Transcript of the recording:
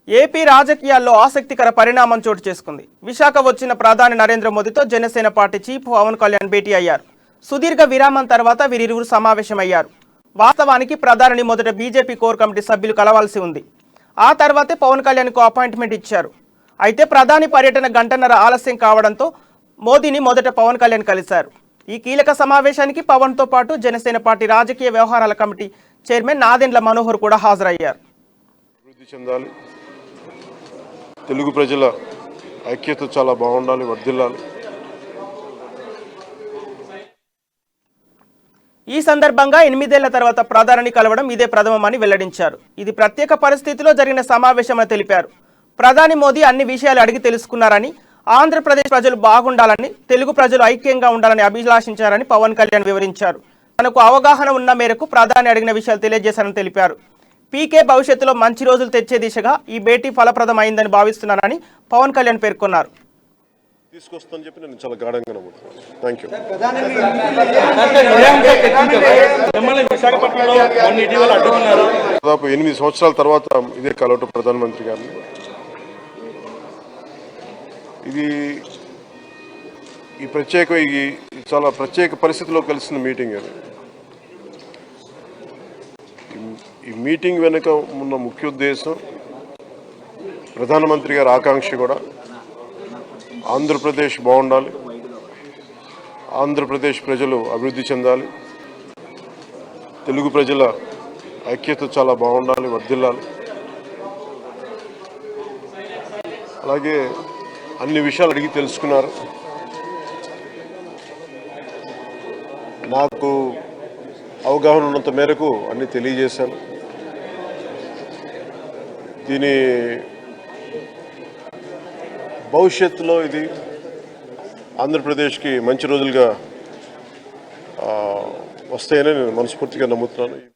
AP రాజకీయాల్లో ఆసక్తికర పరిణామం చోటు చేసుకుంది. విశాఖ వచ్చిన ప్రధాని నరేంద్ర మోదీతో జనసేన పార్టీ చీఫ్ పవన్ కళ్యాణ్ భేటీ అయ్యారు. సుదీర్ఘ విరామం తర్వాత వీరిరువురు సమావేశమయ్యారు. వాస్తవానికి ప్రధానిని మొదట బీజేపీ కోర్ కమిటీ సభ్యులు కలవాల్సి ఉంది. ఆ తర్వాతే పవన్ కళ్యాణ్కు అపాయింట్మెంట్ ఇచ్చారు. అయితే ప్రధాని పర్యటన గంటన్నర ఆలస్యం కావడంతో మోదీని మొదట పవన్ కళ్యాణ్ కలిశారు. ఈ కీలక సమావేశానికి పవన్తో పాటు జనసేన పార్టీ రాజకీయ వ్యవహారాల కమిటీ చైర్మన్ నాదెండ్ల మనోహర్ కూడా హాజరయ్యారు. తెలుగు ప్రజల ఐక్యత చాలా బాగుండాలి, వర్ధిల్లాలి. ఈ సందర్భంగా 8 ఏళ్ల తర్వాత ప్రధానిని కలవడం ఇదే ప్రథమమని వెల్లడించారు. ఇది ప్రత్యేక పరిస్థితిలో జరిగిన సమావేశమని తెలిపారు. ప్రధాని మోదీ అన్ని విషయాలు అడిగి తెలుసుకున్నారని, ఆంధ్రప్రదేశ్ ప్రజలు బాగుండాలని, తెలుగు ప్రజలు ఐక్యంగా ఉండాలని అభిలాషించారని పవన్ కళ్యాణ్ వివరించారు. తనకు అవగాహన ఉన్న మేరకు ప్రధాని అడిగిన విషయాలు తెలియజేశారని తెలిపారు. పీకే భవిష్యత్తులో మంచి రోజులు తెచ్చే దిశగా ఈ భేటీ ఫలప్రదం అయిందని భావిస్తున్నానని పవన్ కళ్యాణ్ పేర్కొన్నారు. దాదాపు 8 సంవత్సరాల తర్వాత ఇదే కలవటం ప్రధానమంత్రి గారిని. ఇది చాలా ప్రత్యేక పరిస్థితిలో కలిసిన మీటింగ్ అది. ఈ మీటింగ్ వెనుక ఉన్న ముఖ్య ఉద్దేశం, ప్రధానమంత్రి గారి ఆకాంక్ష కూడా ఆంధ్రప్రదేశ్ బాగుండాలి, ఆంధ్రప్రదేశ్ ప్రజలు అభివృద్ధి చెందాలి, తెలుగు ప్రజల ఐక్యత చాలా బాగుండాలి, వర్ధిల్లాలి. అలాగే అన్ని విషయాలు అడిగి తెలుసుకున్నారు. నాకు అవగాహన ఉన్నంత మేరకు అన్ని తెలియజేశాను. దీని భవిష్యత్తులో ఇది ఆంధ్రప్రదేశ్కి మంచి రోజులుగా వస్తాయని నేను మనస్ఫూర్తిగా నమ్ముతున్నాను.